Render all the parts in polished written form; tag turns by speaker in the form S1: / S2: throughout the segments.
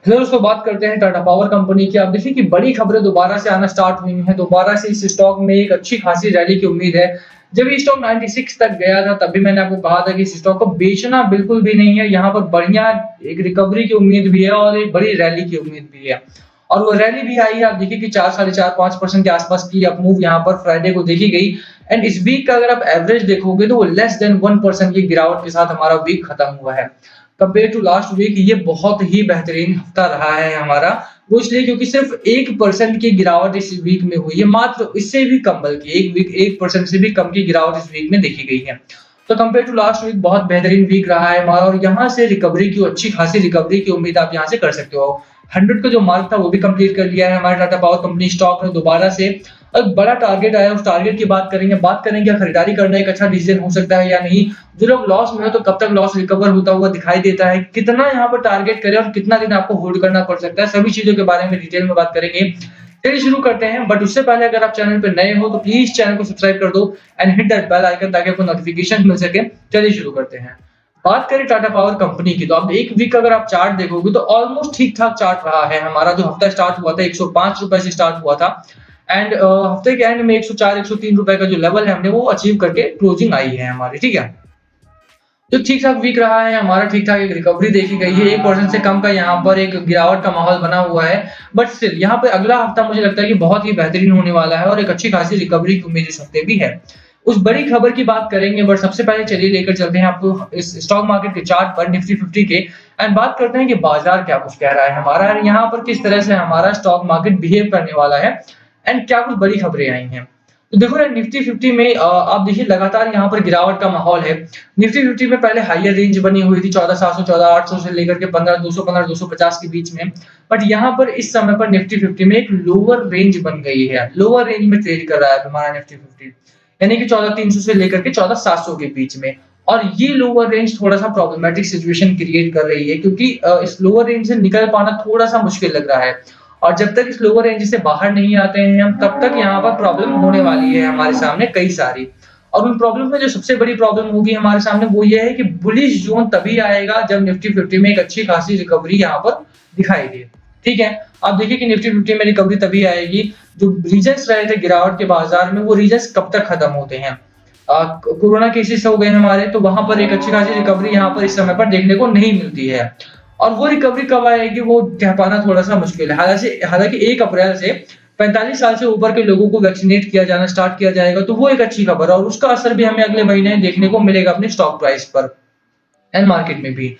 S1: Hello दोस्तों, बात करते हैं टाटा पावर कंपनी की। आप देखिए कि बड़ी खबरें दोबारा से आना स्टार्ट हुई हैं। दोबारा से इस स्टॉक में एक अच्छी खासी रैली की उम्मीद है। जब ये स्टॉक 96 तक गया था तब भी मैंने आपको कहा था कि इस स्टॉक को बेचना बिल्कुल भी नहीं है। यहाँ पर बढ़िया एक रिकवरी की उम्मीद भी है और एक बड़ी रैली की उम्मीद भी है। और वो रैली भी आई है। आप देखिए कि 4 साढ़े 4-5% के आसपास की अप मूव यहाँ पर फ्राइडे को देखी गई। एंड इस वीक का अगर आप एवरेज देखोगे तो वो लेस देन 1% की गिरावट के साथ हमारा वीक खत्म हुआ है। कंपेयर टू लास्ट वीक ये बहुत ही बेहतरीन हफ्ता रहा है हमारा। वो इसलिए क्योंकि सिर्फ 1% की गिरावट इस वीक में हुई है, मात्र इससे भी कम, बल्कि 1% से भी कम की गिरावट इस वीक में देखी गई है। तो कंपेयर टू लास्ट वीक बहुत बेहतरीन वीक रहा है हमारा और यहाँ से रिकवरी की अच्छी खासी रिकवरी की उम्मीद आप यहाँ से कर सकते हो। 100 का जो मार्क था वो भी कंप्लीट कर लिया है हमारे टाटा पावर कंपनी स्टॉक ने दोबारा से। एक बड़ा टारगेट आया, उस टारगेट की बात करेंगे क्या खरीदारी करना एक अच्छा डिसीजन हो सकता है या नहीं। जो लोग लॉस में हो तो कब तक लॉस रिकवर होता हुआ दिखाई देता है, कितना यहाँ पर टारगेट करें और कितना दिन आपको होल्ड करना पड़ सकता है, सभी चीजों के बारे में डिटेल में बात करेंगे। चलिए शुरू करते हैं, बट उससे पहले अगर आप चैनल पर नए हो तो प्लीज चैनल को सब्सक्राइब कर दो and hit that bell icon ताकि आपको नोटिफिकेशन मिल सके। चलिए शुरू करते हैं। बात करें टाटा पावर कंपनी की तो आप एक वीक अगर आप चार्ट देखोगे तो ऑलमोस्ट ठीक ठाक चार्ट रहा है हमारा। जो हफ्ता स्टार्ट हुआ था 105 रुपए से स्टार्ट हुआ था एंड हफ्ते के एंड में 104 103 रुपए का जो लेवल है हमने वो अचीव करके क्लोजिंग आई है हमारी। ठीक है, तो ठीक ठाक वीक रहा है हमारा, ठीक ठाक एक रिकवरी देखी गई है। 1% से कम का यहाँ पर एक गिरावट का माहौल बना हुआ है। बट स्टिल यहाँ पे अगला हफ्ता मुझे लगता है कि बहुत ही बेहतरीन होने वाला है और एक अच्छी खासी रिकवरी की उम्मीद इस हफ्ते भी है। उस बड़ी खबर की बात करेंगे, बट सबसे पहले चलिए लेकर चलते हैं आपको इस स्टॉक मार्केट के चार्ट पर निफ्टी 50 के एंड बात करते हैं कि बाजार क्या कुछ कह रहा है हमारा, यहाँ पर किस तरह से हमारा स्टॉक मार्केट बिहेव करने वाला है एंड क्या कुछ बड़ी खबरें आई हैं। तो देखो यार, निफ्टी 50 में आप देखिए लगातार यहाँ पर गिरावट का माहौल है। निफ्टी 50 में पहले हायर रेंज बनी हुई थी 14,700 14,800 से लेकर के 15,200 15,250 के बीच में। बट यहाँ पर इस समय पर निफ्टी 50 में एक लोअर रेंज बन गई है। लोअर रेंज में ट्रेड कर रहा है हमारा निफ्टी 50, यानी कि 14,300 से लेकर के 14,700 के बीच में। और ये लोअर रेंज थोड़ा सा प्रॉब्लमेटिक सिचुएशन क्रिएट कर रही है क्योंकि इस लोअर रेंज से निकल पाना थोड़ा सा मुश्किल लग रहा है। और जब तक इस लोअर रेंज से बाहर नहीं आते हैं हम, तब तक यहाँ पर प्रॉब्लम होने वाली है हमारे सामने कई सारी। और उन प्रॉब्लम में जो सबसे बड़ी प्रॉब्लम होगी हमारे सामने वो ये है कि बुलिश जोन तभी आएगा जब निफ्टी 50 में एक अच्छी खासी रिकवरी यहाँ पर दिखाई दे। ठीक है, आप देखिए कि निफ्टी 50 में रिकवरी तभी आएगी, जो रीजंस रहे थे गिरावट के बाजार में वो रीजंस कब तक खत्म होते हैं। कोरोना केसेस हो गए हमारे, तो वहां पर एक अच्छी खासी रिकवरी यहाँ पर इस समय पर देखने को नहीं मिलती है। और वो रिकवरी कब आएगी वो कह पाना थोड़ा सा मुश्किल है। हालांकि 1 अप्रैल से 45 साल से ऊपर के लोगों को वैक्सीनेट किया जाना स्टार्ट किया जाएगा, तो वो एक अच्छी खबर है और उसका असर भी हमें अगले महीने देखने को मिलेगा अपने स्टॉक प्राइस पर एंड मार्केट में भी।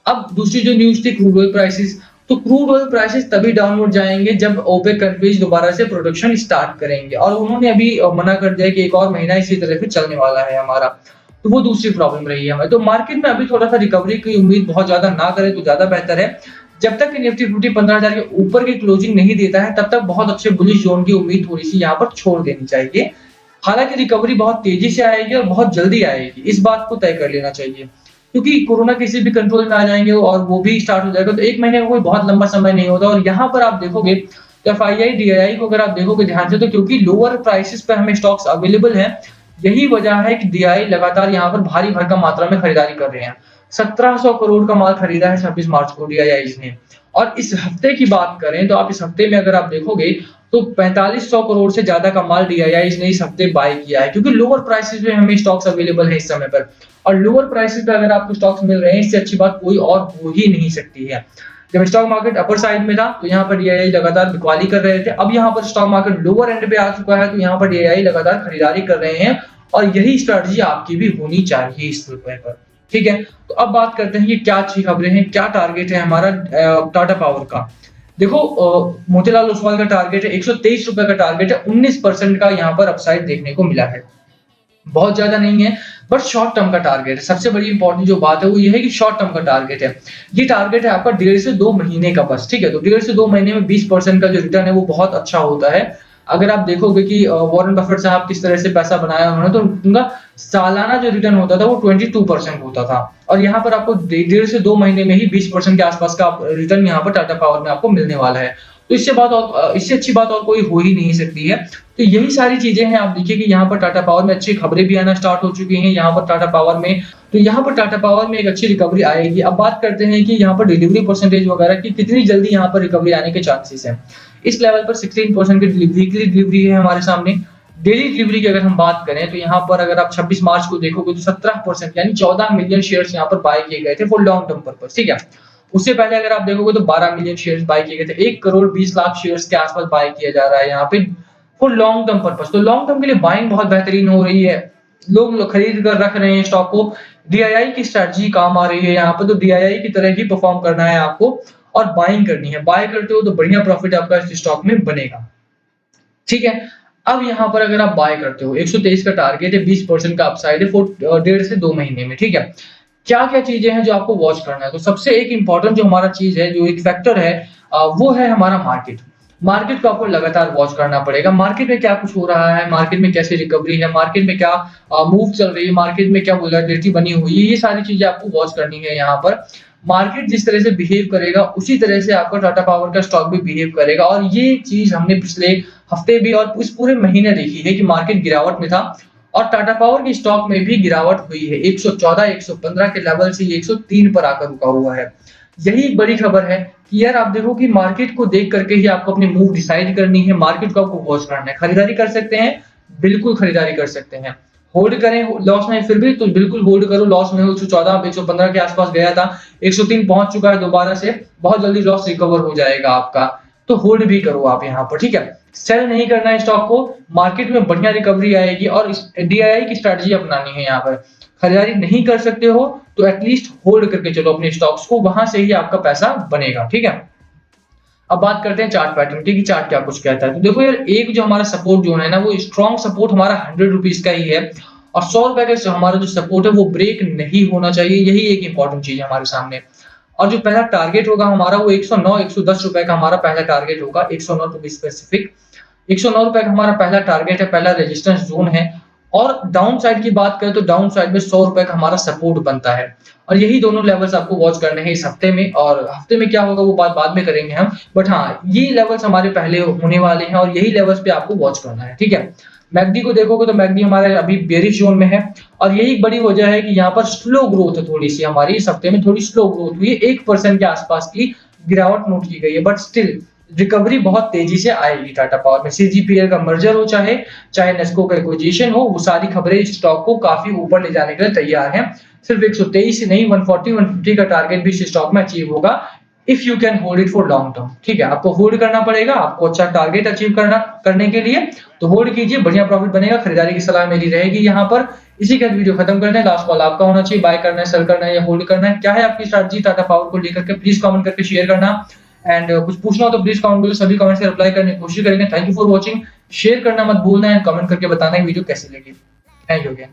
S1: अब दूसरी जो न्यूज थी क्रूड ऑयल प्राइसेस, तो क्रूड ऑयल प्राइसेस तभी डाउनवर्ड जाएंगे जब ओपेक कंट्रीज दोबारा से प्रोडक्शन स्टार्ट करेंगे और उन्होंने अभी मना कर दिया कि एक और महीना इसी तरह से चलने वाला है हमारा। तो वो दूसरी प्रॉब्लम रही है हमें। तो मार्केट में अभी थोड़ा सा रिकवरी की उम्मीद बहुत ज्यादा ना करें तो ज्यादा बेहतर है। जब तक कि निफ्टी 50 15,000 के ऊपर की क्लोजिंग नहीं देता है तब तक बहुत अच्छे बुलिश जोन की उम्मीद थोड़ी सी यहाँ पर छोड़ देनी चाहिए। हालांकि रिकवरी बहुत तेजी से आएगी और बहुत जल्दी आएगी, इस बात को तय कर लेना चाहिए क्योंकि कोरोना किसी भी कंट्रोल में आ जाएंगे और वो भी स्टार्ट हो जाएगा, तो 1 महीने का कोई बहुत लंबा समय नहीं होता। और यहाँ पर आप देखोगे तो एफआईआई डीआईआई को अगर आप देखोगे ध्यान से, तो क्योंकि लोअर प्राइसेस पर हमें स्टॉक्स अवेलेबल है, यही वजह है कि डीआई लगातार यहाँ पर भारी भरकम मात्रा में खरीदारी कर रहे हैं। 1700 करोड़ का माल खरीदा है 26 मार्च को डीआईआई ने। और इस हफ्ते की बात करें तो आप इस हफ्ते में अगर आप देखोगे तो 4500 करोड़ से ज्यादा का माल डीआईआई ने इस हफ्ते बाय किया है, क्योंकि लोअर प्राइसेस में हमें स्टॉक्स अवेलेबल है इस समय पर। और लोअर प्राइसेस पे अगर आपको स्टॉक्स मिल रहे हैं, इससे अच्छी बात कोई और हो ही नहीं सकती है। जब स्टॉक मार्केट अपर साइड में था तो यहाँ पर डीआईआई लगातार बिकवाली कर रहे थे। अब यहाँ पर स्टॉक मार्केट लोअर एंड पे आ चुका है तो यहाँ पर डीआईआई लगातार खरीदारी कर रहे हैं और यही स्ट्रेटजी आपकी भी होनी चाहिए इस रुपए पर। ठीक है, तो अब बात करते हैं कि क्या अच्छी खबरें हैं, क्या टारगेट है हमारा टाटा पावर का। देखो मोतीलाल ओसवाल का टारगेट है 123 रुपए का टारगेट है, 19% का यहाँ पर अपसाइड देखने को मिला है। बहुत ज्यादा नहीं है बट शॉर्ट टर्म का टारगेट है। सबसे बड़ी इंपॉर्टेंट जो बात है वो ये है कि शॉर्ट टर्म का टारगेट है। ये टारगेट है आपका 1.5 से 2 महीने का बस। ठीक है, तो 1.5 से 2 महीने में 20% का जो रिटर्न है वो बहुत अच्छा होता है। अगर आप देखोगे कि वॉरेन बफेट साहब किस तरह से पैसा बनाया उन्होंने, तो उनका सालाना जो रिटर्न होता था वो 22% होता था और यहाँ पर आपको 1.5 से 2 महीने में ही 20% के आसपास का रिटर्न यहाँ पर टाटा पावर में आपको मिलने वाला है। तो इससे अच्छी बात और कोई हो ही नहीं सकती है। तो यही सारी चीजें हैं। आप देखिए कि यहाँ पर टाटा पावर में अच्छी खबरें भी आना स्टार्ट हो चुकी हैं। यहाँ पर टाटा पावर में एक अच्छी रिकवरी आएगी। अब बात करते हैं कि यहाँ पर डिलीवरी परसेंटेज वगैरह की कितनी जल्दी यहाँ पर रिकवरी आने के चांसेस हैं। इस लेवल पर 16% की वीकली डिलीवरी है हमारे सामने। डेली डिलीवरी की अगर हम बात करें तो यहाँ पर अगर आप 26 मार्च को देखोगे तो 17% यानी 14 मिलियन शेयर्स यहाँ पर बाय किए गए थे फॉर लॉन्ग टर्म पर्पस, ठीक है। उससे पहले अगर आप देखोगे तो 12 मिलियन शेयर्स बाय किए गए थे। 1 करोड़ 20 लाख शेयर्स के आसपास बाय किया जा रहा है यहाँ पे फॉर लॉन्ग टर्म पर्पस। तो लॉन्ग टर्म के लिए बाइंग बहुत बेहतरीन हो रही है। लोग खरीद कर रख रहे हैं स्टॉक को। डीआईआई की स्ट्रेटजी काम आ रही है यहाँ पर। तो डीआईआई की तरह ही परफॉर्म करना है आपको और बाइंग करनी है। बाय करते हो तो बढ़िया प्रॉफिट आपका इस स्टॉक में बनेगा, ठीक है। अब यहाँ पर अगर आप बाय करते हो 123 का टारगेट है, 20% का अपसाइड है 1.5 से 2 महीने में, ठीक है। क्या क्या चीजें हैं जो आपको वॉच करना है? तो सबसे एक इंपॉर्टेंट जो हमारा चीज है, जो एक फैक्टर है, वो है हमारा मार्केट। मार्केट को आपको लगातार वॉच करना पड़ेगा। मार्केट में क्या कुछ हो रहा है, मार्केट में कैसे रिकवरी है, मार्केट में क्या मूव चल रही है, मार्केट में क्या वोलेटिलिटी बनी हुई है, ये सारी चीजें आपको वॉच करनी है। यहाँ पर मार्केट जिस तरह से बिहेव करेगा उसी तरह से आपका टाटा पावर का स्टॉक भी बिहेव करेगा। और ये चीज हमने पिछले हफ्ते भी और इस पूरे महीने देखी है कि मार्केट गिरावट में था और टाटा पावर की स्टॉक में भी गिरावट हुई है। 114 115 के लेवल से 103 पर आकर रुका हुआ है। यही एक बड़ी खबर है कि यार आप देखो कि मार्केट को देख करके ही आपको अपनी मूव डिसाइड करनी है। मार्केट को आपको वॉच करना है। खरीदारी कर सकते हैं, बिल्कुल खरीदारी कर सकते हैं। होल्ड करें, लॉस नहीं फिर भी तो बिल्कुल होल्ड करो। लॉस में 114 115 के आसपास गया था, 103 पहुंच चुका है दोबारा से। बहुत जल्दी लॉस रिकवर हो जाएगा आपका, तो होल्ड भी करो आप यहाँ पर, ठीक है। सेल नहीं करना है स्टॉक को। मार्केट में बढ़िया रिकवरी आएगी और डीआईआई की स्ट्रेटजी अपनानी है। यहाँ पर खरीदारी नहीं कर सकते हो तो एटलीस्ट होल्ड करके चलो अपने स्टॉक्स को, वहां से ही आपका पैसा बनेगा, ठीक है। अब बात करते हैं चार्ट पैटर्न की कि चार्ट क्या कुछ कहता है। तो देखो यार, एक जो हमारा सपोर्ट जोन है ना, वो स्ट्रॉन्ग सपोर्ट हमारा 100 रुपीज का ही है और 100 रुपए का हमारा जो सपोर्ट है वो ब्रेक नहीं होना चाहिए। यही एक इंपॉर्टेंट चीज है हमारे सामने। और जो पहला टारगेट होगा हमारा वो 109 110 रुपए का हमारा पहला टारगेट होगा। 109 टू बी स्पेसिफिक, 109 रुपए का हमारा पहला टारगेट है, पहला रेजिस्टेंस जोन है। और डाउन साइड की बात करें तो डाउन साइड में 100 रुपए का हमारा सपोर्ट बनता है। और यही दोनों लेवल्स आपको वॉच करने हैं इस हफ्ते में। और हफ्ते में क्या होगा वो बात बाद में करेंगे हम, बट हाँ, ये लेवल्स हमारे पहले होने वाले हैं और यही लेवल्स पे आपको वॉच करना है, ठीक है। मैकडी को देखोगे तो मैकडी हमारे अभी बेरिश जोन में है और यही बड़ी वजह है कि यहाँ पर स्लो ग्रोथ है। थोड़ी सी हमारी इस हफ्ते में थोड़ी स्लो ग्रोथ हुई है। 1% के आसपास की गिरावट नोट की गई है, बट स्टिल रिकवरी बहुत तेजी से आएगी टाटा पावर में। सीजीपीएल का मर्जर हो, चाहे नेस्को का एक्विजिशन हो, वो सारी खबरें स्टॉक को काफी ऊपर ले जाने के लिए तैयार हैं। सिर्फ 123 नहीं, 140 150 का टारगेट भी इस स्टॉक में अचीव होगा if you can hold it for long term, ठीक है। आपको होल्ड करना पड़ेगा, आपको अच्छा टारगेट अचीव करने के लिए तो होल्ड कीजिए, बढ़िया प्रॉफिट बनेगा। खरीदारी की सलाह मेरी रहेगी यहाँ पर। इसी के साथ वीडियो खत्म करते हैं। लास्ट कॉल आपका होना चाहिए, बाय करना है, सेल करना है या होल्ड करना है। क्या है आपकी स्ट्रैटेजी टाटा पावर को लेकर के, प्लीज कमेंट करके शेयर करना। एंड कुछ पूछना हो तो प्लीज कमेंट करो, सभी कमेंट्स से रिप्लाई करने की कोशिश करेंगे। Thank you for watching. Share करना मत भूलना एंड कमेंट करके बताना वीडियो कैसी लगी। Thank you again.